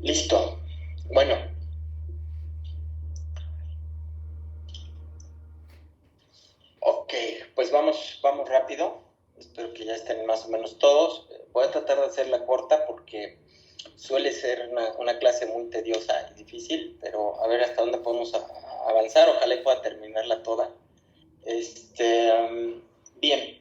Listo. Bueno, ok, pues vamos rápido. Espero que ya estén más o menos todos. Voy a tratar de hacerla corta porque suele ser una clase muy tediosa y difícil, pero a ver hasta dónde podemos avanzar. Ojalá y pueda terminarla toda. Bien.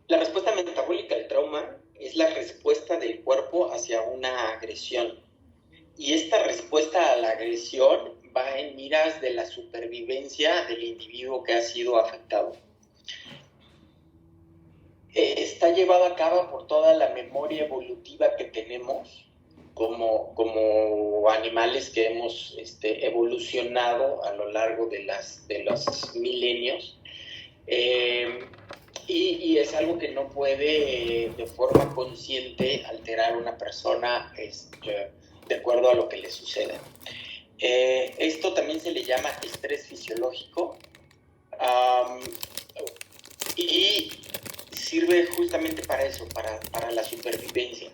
La respuesta metabólica al trauma es la respuesta del cuerpo hacia una agresión. Y esta respuesta a la agresión va en miras de la supervivencia del individuo que ha sido afectado. Está llevada a cabo por toda la memoria evolutiva que tenemos como animales que hemos evolucionado a lo largo de los milenios. Y es algo que no puede de forma consciente alterar a una persona de acuerdo a lo que le suceda. Esto también se le llama estrés fisiológico y sirve justamente para eso, para la supervivencia.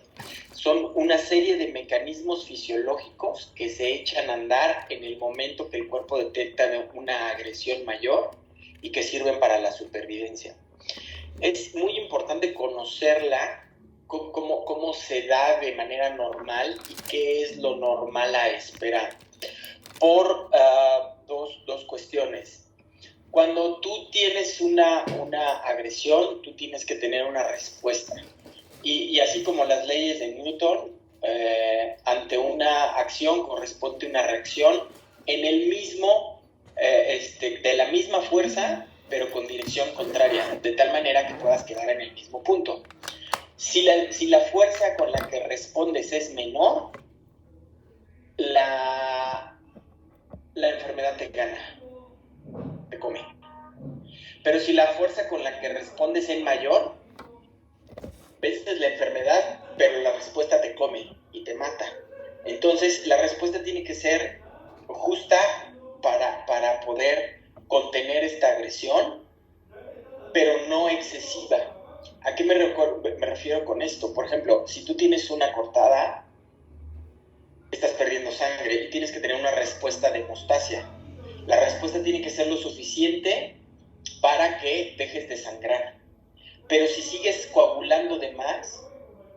Son una serie de mecanismos fisiológicos que se echan a andar en el momento que el cuerpo detecta una agresión mayor y que sirven para la supervivencia. Es muy importante conocerla, cómo se da de manera normal y qué es lo normal a esperar. Por dos cuestiones. Cuando tú tienes una agresión, tú tienes que tener una respuesta. Y así como las leyes de Newton, ante una acción corresponde una reacción en el mismo, de la misma fuerza, pero con dirección contraria, de tal manera que puedas quedar en el mismo punto. Si la fuerza con la que respondes es menor, la enfermedad te gana, te come. Pero si la fuerza con la que respondes es mayor, vences la enfermedad, pero la respuesta te come y te mata. Entonces, la respuesta tiene que ser justa para poder contener esta agresión, pero no excesiva. ¿A qué me refiero con esto? Por ejemplo, si tú tienes una cortada, estás perdiendo sangre y tienes que tener una respuesta de hemostasia. La respuesta tiene que ser lo suficiente para que dejes de sangrar. Pero si sigues coagulando de más,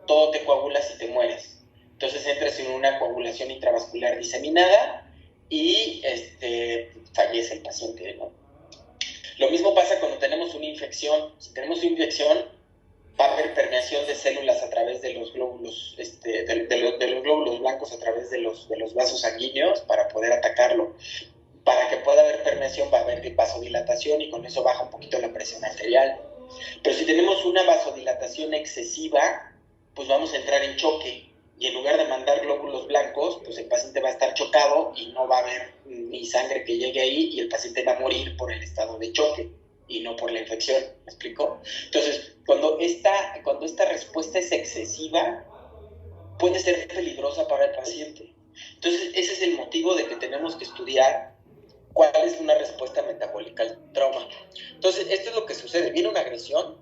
todo te coagulas y te mueres. Entonces entras en una coagulación intravascular diseminada y fallece el paciente, ¿no? Lo mismo pasa cuando tenemos una infección. Si tenemos una infección, va a haber permeación de células a través de los glóbulos, de los glóbulos blancos a través de los vasos sanguíneos para poder atacarlo. Para que pueda haber permeación va a haber vasodilatación y con eso baja un poquito la presión arterial. Pero si tenemos una vasodilatación excesiva, pues vamos a entrar en choque. Y en lugar de mandar glóbulos blancos, pues el paciente va a estar chocado y no va a haber ni sangre que llegue ahí y el paciente va a morir por el estado de choque y no por la infección. ¿Me explico? Entonces, cuando esta respuesta es excesiva, puede ser peligrosa para el paciente. Entonces, ese es el motivo de que tenemos que estudiar cuál es una respuesta metabólica al trauma. Entonces, esto es lo que sucede. Viene una agresión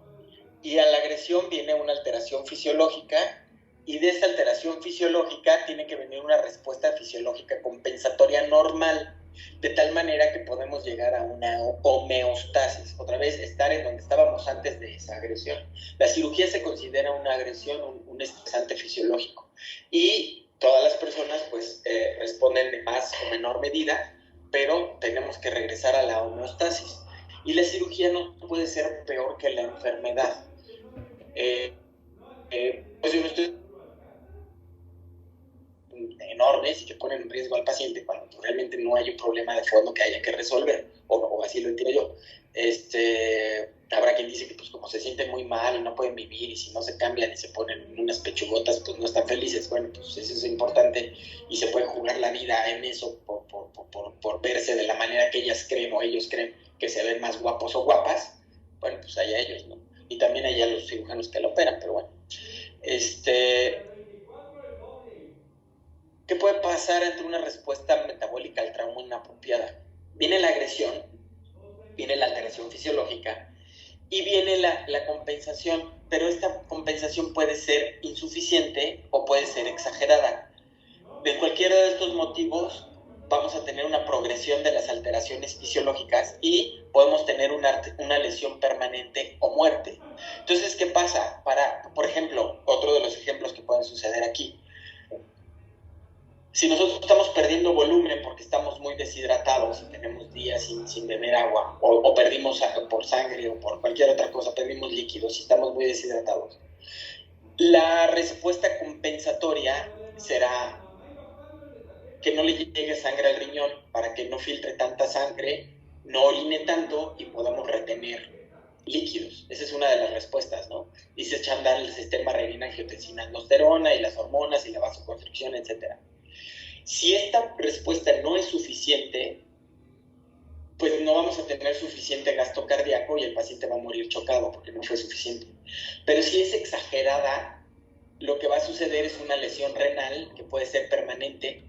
y a la agresión viene una alteración fisiológica y de esa alteración fisiológica tiene que venir una respuesta fisiológica compensatoria normal, de tal manera que podemos llegar a una homeostasis, otra vez estar en donde estábamos antes de esa agresión. La cirugía se considera una agresión, un estresante fisiológico y todas las personas pues responden de más o menor medida, pero tenemos que regresar a la homeostasis. Y la cirugía no puede ser peor que la enfermedad. Pues yo estoy enormes y que ponen en riesgo al paciente cuando realmente no hay un problema de fondo que haya que resolver, o así lo entiendo yo. Habrá quien dice que pues como se sienten muy mal y no pueden vivir y si no se cambian y se ponen unas pechugotas pues no están felices. Bueno, pues eso es importante y se puede jugar la vida en eso por verse de la manera que ellas creen o ellos creen que se ven más guapos o guapas. Bueno, pues allá ellos, ¿no? Y también allá los cirujanos que lo operan, pero bueno. ¿Qué puede pasar ante una respuesta metabólica al trauma inapropiada? Viene la agresión, viene la alteración fisiológica Y viene la compensación, pero esta compensación puede ser insuficiente o puede ser exagerada. De cualquiera de estos motivos vamos a tener una progresión de las alteraciones fisiológicas y podemos tener una lesión permanente o muerte. Entonces, ¿qué pasa? Por ejemplo, otro de los ejemplos que pueden suceder aquí. Si nosotros estamos perdiendo volumen porque estamos muy deshidratados y tenemos días sin beber agua, o perdimos por sangre o por cualquier otra cosa, perdimos líquidos y estamos muy deshidratados, la respuesta compensatoria será que no le llegue sangre al riñón para que no filtre tanta sangre, no orine tanto y podamos retener líquidos. Esa es una de las respuestas, ¿no? Dice echar a andar el sistema renina-angiotensina-aldosterona y las hormonas y la vasoconstricción, etc. Si esta respuesta no es suficiente, pues no vamos a tener suficiente gasto cardíaco y el paciente va a morir chocado porque no fue suficiente. Pero si es exagerada, lo que va a suceder es una lesión renal que puede ser permanente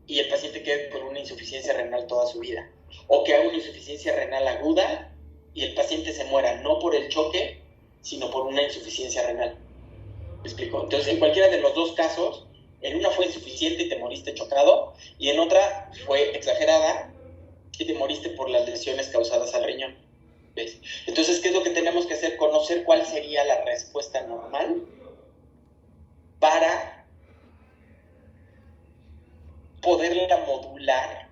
y el paciente quede con una insuficiencia renal toda su vida. O que haga una insuficiencia renal aguda y el paciente se muera no por el choque, sino por una insuficiencia renal. ¿Me explico? Entonces, en cualquiera de los dos casos, en una fue insuficiente y te moriste chocado, y en otra fue exagerada y te moriste por las lesiones causadas al riñón. ¿Ves? Entonces, ¿qué es lo que tenemos que hacer? Conocer cuál sería la respuesta normal para poderla modular.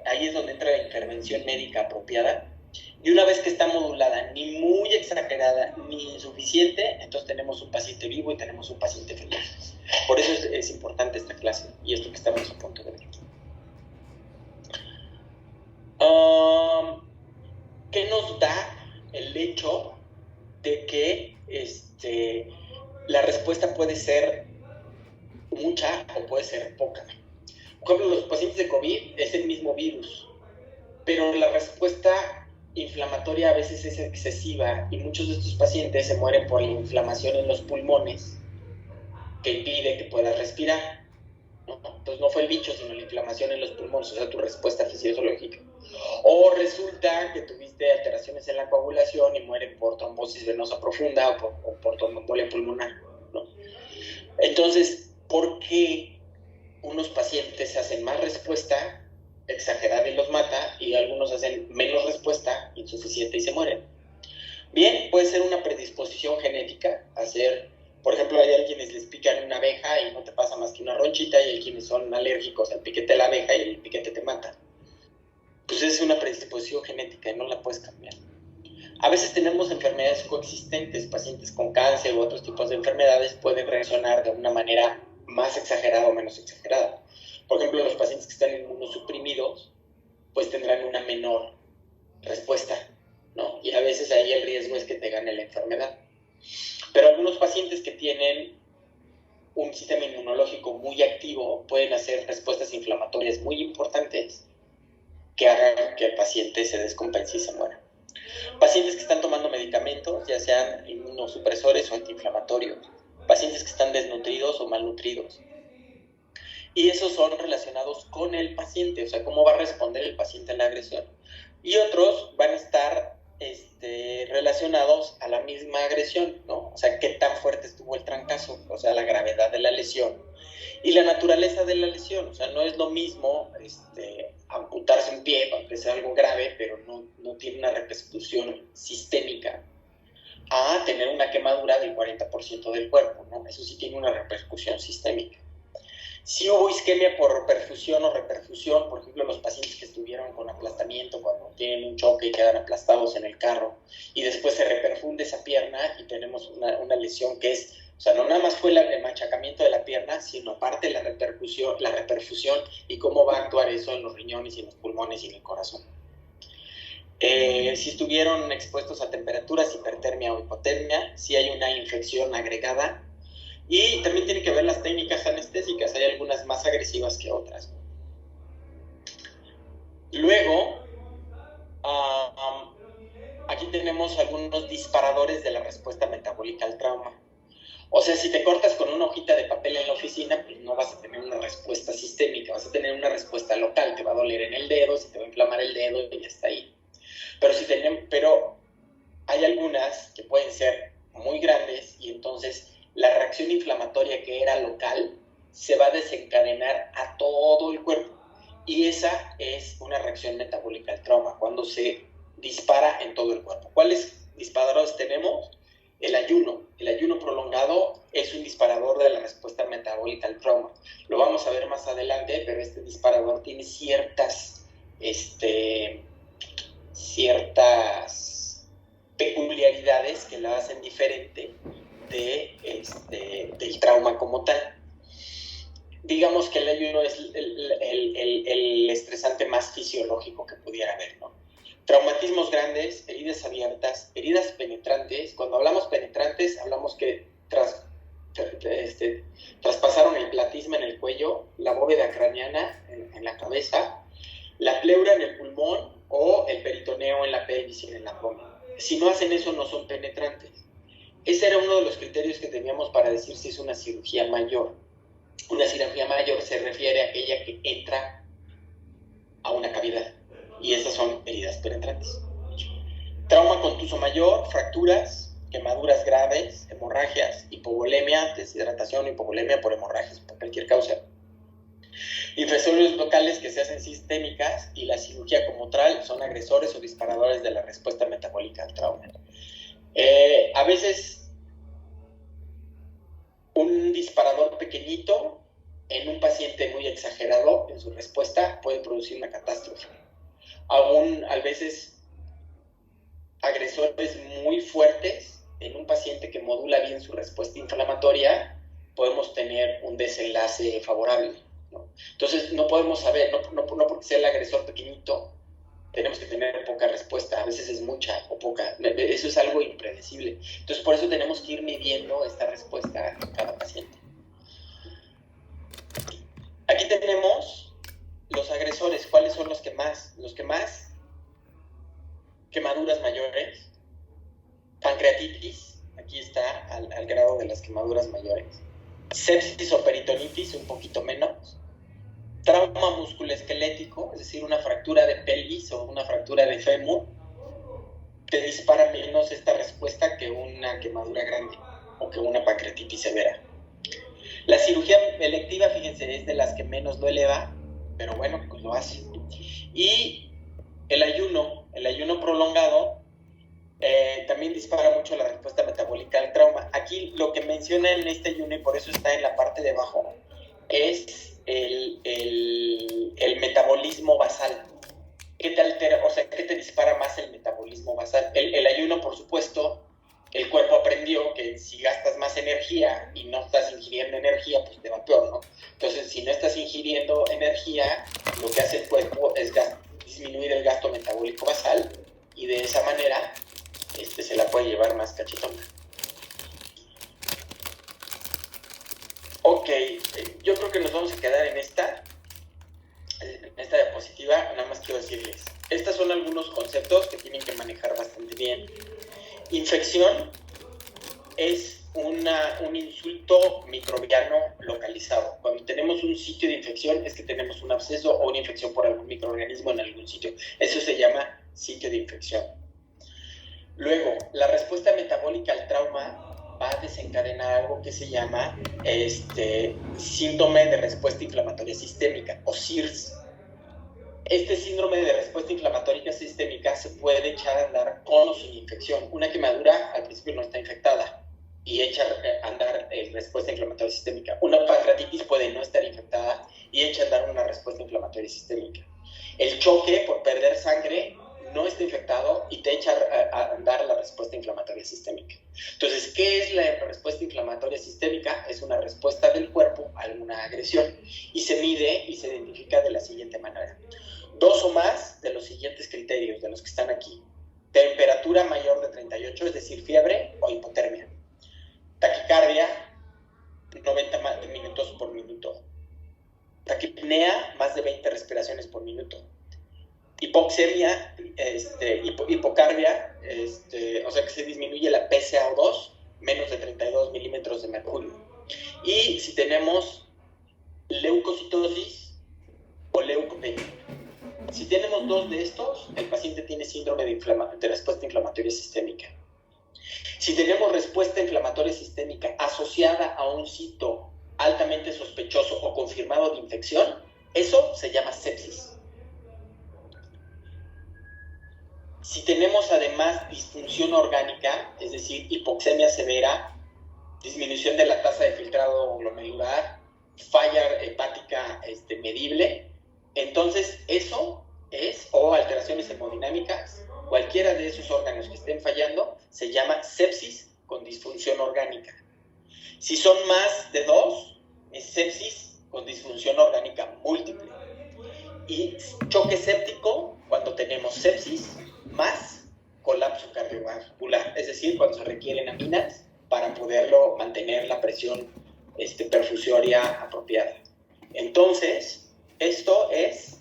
Ahí es donde entra la intervención médica apropiada. Y una vez que está modulada, ni muy exagerada ni insuficiente, entonces tenemos un paciente vivo y tenemos un paciente feliz. Por eso es importante esta clase y esto que estamos a punto de ver. ¿Qué nos da el hecho de que la respuesta puede ser mucha o puede ser poca? Por ejemplo, los pacientes de COVID es el mismo virus, pero la respuesta inflamatoria a veces es excesiva y muchos de estos pacientes se mueren por la inflamación en los pulmones que impide que puedas respirar, ¿no? Entonces no fue el bicho, sino la inflamación en los pulmones, o sea, tu respuesta fisiológica. O resulta que tuviste alteraciones en la coagulación y mueren por trombosis venosa profunda o por tromboembolia pulmonar, ¿no? Entonces, ¿por qué unos pacientes hacen más respuesta exagerada y los mata, y algunos hacen menos respuesta insuficiente y se mueren? Bien, puede ser una predisposición genética, por ejemplo, hay quienes les pican una abeja y no te pasa más que una ronchita, y hay quienes son alérgicos al piquete de la abeja y el piquete te mata. Pues es una predisposición genética y no la puedes cambiar. A veces tenemos enfermedades coexistentes, pacientes con cáncer u otros tipos de enfermedades pueden reaccionar de una manera más exagerada o menos exagerada. Por ejemplo, los pacientes que están inmunosuprimidos, pues tendrán una menor respuesta, ¿no? Y a veces ahí el riesgo es que te gane la enfermedad. Pero algunos pacientes que tienen un sistema inmunológico muy activo pueden hacer respuestas inflamatorias muy importantes que hagan que el paciente se descompense y se muera. Pacientes que están tomando medicamentos, ya sean inmunosupresores o antiinflamatorios, pacientes que están desnutridos o malnutridos. Y esos son relacionados con el paciente, o sea, cómo va a responder el paciente a la agresión. Y otros van a estar relacionados a la misma agresión, ¿no? O sea, qué tan fuerte estuvo el trancazo, o sea, la gravedad de la lesión y la naturaleza de la lesión. O sea, no es lo mismo amputarse un pie, aunque sea algo grave, pero no tiene una repercusión sistémica, a tener una quemadura del 40% del cuerpo, ¿no? Eso sí tiene una repercusión sistémica. Si hubo isquemia por perfusión o reperfusión, por ejemplo, los pacientes que estuvieron con aplastamiento cuando tienen un choque y quedan aplastados en el carro, y después se reperfunde esa pierna y tenemos una lesión que es, o sea, no nada más fue el machacamiento de la pierna, sino aparte la reperfusión y cómo va a actuar eso en los riñones y en los pulmones y en el corazón. Si estuvieron expuestos a temperaturas, hipertermia o hipotermia, si hay una infección agregada. Y también tiene que ver las técnicas anestésicas, hay algunas más agresivas que otras. Luego, aquí tenemos algunos disparadores de la respuesta metabólica al trauma. O sea, si te cortas con una hojita de papel en la oficina, pues no vas a tener una respuesta sistémica, vas a tener una respuesta local, te va a doler en el dedo, se te va a inflamar el dedo y ya está ahí. Pero hay algunas que pueden ser muy grandes y entonces la reacción inflamatoria que era local se va a desencadenar a todo el cuerpo. Y esa es una reacción metabólica al trauma, cuando se dispara en todo el cuerpo. ¿Cuáles disparadores tenemos? El ayuno. El ayuno prolongado es un disparador de la respuesta metabólica al trauma. Lo vamos a ver más adelante, pero este disparador tiene ciertas peculiaridades que la hacen diferente del trauma como tal. Digamos que el ayuno es el estresante más fisiológico que pudiera haber, ¿no? Traumatismos grandes, heridas abiertas, heridas penetrantes. Cuando hablamos penetrantes, hablamos que traspasaron el platisma en el cuello, la bóveda craneana en la cabeza, la pleura en el pulmón o el peritoneo en la pelvis y en el abdomen. Si no hacen eso, no son penetrantes. Ese era uno de los criterios que teníamos para decir si es una cirugía mayor. Una cirugía mayor se refiere a aquella que entra a una cavidad, y esas son heridas penetrantes. Trauma contuso mayor, fracturas, quemaduras graves, hemorragias, hipovolemia, deshidratación, hipovolemia por hemorragias, por cualquier causa. Infecciones locales que se hacen sistémicas, y la cirugía como tal son agresores o disparadores de la respuesta metabólica al trauma. A veces un disparador pequeñito en un paciente muy exagerado en su respuesta puede producir una catástrofe. Aún a veces agresores muy fuertes en un paciente que modula bien su respuesta inflamatoria, podemos tener un desenlace favorable, ¿no? Entonces no podemos saber, no porque sea el agresor pequeñito, tenemos que tener poca respuesta. A veces es mucha o poca. Eso es algo impredecible. Entonces por eso tenemos que ir midiendo esta respuesta en cada paciente. Aquí tenemos los agresores. ¿Cuáles son los que más? Los que más: quemaduras mayores, pancreatitis, aquí está al grado de las quemaduras mayores, sepsis o peritonitis, un poquito menos, trauma musculoesquelético, es decir, una fractura de pelvis o una fractura de fémur, te dispara menos esta respuesta que una quemadura grande o que una pancreatitis severa. La cirugía electiva, fíjense, es de las que menos lo eleva, pero bueno, pues lo hace. Y el ayuno prolongado también dispara mucho la respuesta metabólica al trauma. Aquí lo que menciona en este ayuno, y por eso está en la parte de abajo, es el metabolismo basal. ¿Qué te altera? O sea, ¿qué te dispara más el metabolismo basal? El ayuno, por supuesto, el cuerpo aprendió que si gastas más energía y no estás ingiriendo energía, pues te va peor, ¿no? Entonces, si no estás ingiriendo energía, lo que hace el cuerpo es disminuir el gasto metabólico basal, y de esa manera se la puede llevar más cachetona. Ok, yo creo que nos vamos a quedar en esta diapositiva. Nada más quiero decirles, estos son algunos conceptos que tienen que manejar bastante bien. Infección es un insulto microbiano localizado. Cuando tenemos un sitio de infección es que tenemos un absceso o una infección por algún microorganismo en algún sitio. Eso se llama sitio de infección. Luego, la respuesta metabólica al trauma va a desencadenar algo que se llama síndrome de respuesta inflamatoria sistémica, o SIRS. Este síndrome de respuesta inflamatoria sistémica se puede echar a andar con o sin infección. Una quemadura al principio no está infectada y echa a andar respuesta inflamatoria sistémica. Una pancreatitis puede no estar infectada y echa a andar una respuesta inflamatoria sistémica. El choque por perder sangre no está infectado y te echa a andar la respuesta inflamatoria sistémica. Entonces, ¿qué es la respuesta inflamatoria sistémica? Es una respuesta del cuerpo a alguna agresión, y se mide y se identifica de la siguiente manera: 2 o más de los siguientes criterios, de los que están aquí. Temperatura mayor de 38, es decir, fiebre o hipotermia. Taquicardia, 90 minutos por minuto. Taquipnea, más de 20 respiraciones por minuto. Hipoxemia, hipocarbia, o sea que se disminuye la PaO2, menos de 32 milímetros de mercurio. Y si tenemos leucocitosis o leucopenia. Si tenemos 2 de estos, el paciente tiene síndrome de respuesta inflamatoria sistémica. Si tenemos respuesta inflamatoria sistémica asociada a un sitio altamente sospechoso o confirmado de infección, eso se llama sepsis. Si tenemos además disfunción orgánica, es decir, hipoxemia severa, disminución de la tasa de filtrado glomerular, falla hepática medible, entonces eso es, o alteraciones hemodinámicas, cualquiera de esos órganos que estén fallando, se llama sepsis con disfunción orgánica. Si son más de 2, es sepsis con disfunción orgánica múltiple. Y choque séptico cuando tenemos sepsis más colapso cardiovascular, es decir, cuando se requieren aminas para poderlo mantener la presión perfusoria apropiada. Entonces, esto es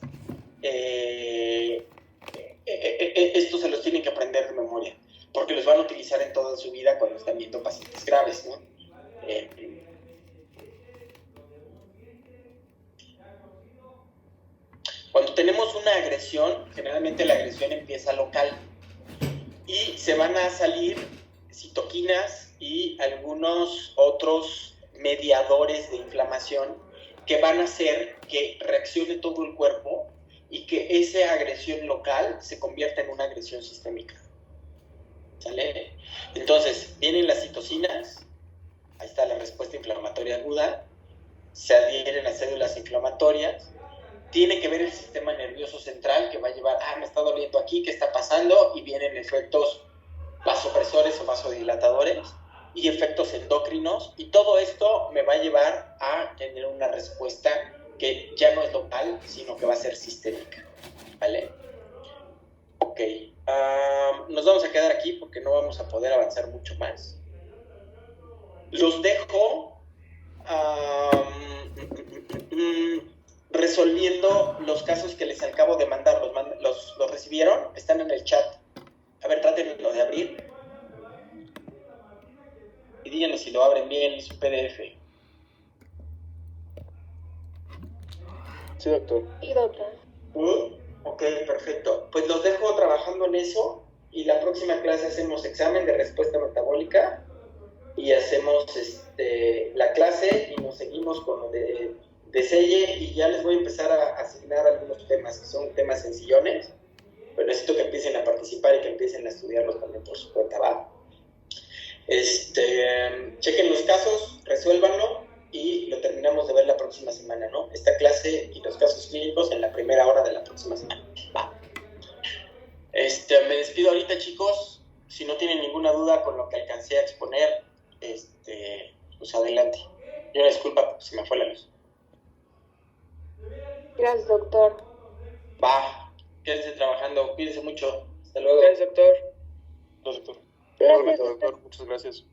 esto se los tienen que aprender de memoria, porque los van a utilizar en toda su vida cuando están viendo pacientes graves, ¿no? Cuando tenemos una agresión, generalmente la agresión empieza local y se van a salir citoquinas y algunos otros mediadores de inflamación que van a hacer que reaccione todo el cuerpo y que esa agresión local se convierta en una agresión sistémica. ¿Sale? Entonces, vienen las citocinas, ahí está la respuesta inflamatoria aguda, se adhieren las células inflamatorias, tiene que ver el sistema nervioso central que va a llevar, me está doliendo aquí, ¿qué está pasando? Y vienen efectos vasopresores o vasodilatadores y efectos endocrinos, y todo esto me va a llevar a tener una respuesta que ya no es local, sino que va a ser sistémica, ¿vale? Ok, nos vamos a quedar aquí porque no vamos a poder avanzar mucho más. Los dejo resolviendo los casos que les acabo de mandar. ¿Los recibieron? Están en el chat. A ver, trátenlo de abrir. Y díganme si lo abren bien en su PDF. Sí, doctor. Sí, doctor. Ok, perfecto. Pues los dejo trabajando en eso y la próxima clase hacemos examen de respuesta metabólica y hacemos la clase y nos seguimos con lo de selle, y ya les voy a empezar a asignar algunos temas que son temas sencillones, pero necesito que empiecen a participar y que empiecen a estudiarlos también por su cuenta, ¿va? Chequen los casos, resuélvanlo y lo terminamos de ver la próxima semana, ¿no? Esta clase y los casos clínicos en la primera hora de la próxima semana. Va. Me despido ahorita, chicos. Si no tienen ninguna duda con lo que alcancé a exponer, pues adelante. Y una disculpa porque se me fue la luz. Gracias, doctor. Va, quédense trabajando, cuídense mucho. Hasta luego. Gracias, doctor. Gracias, doctor. Muchas gracias.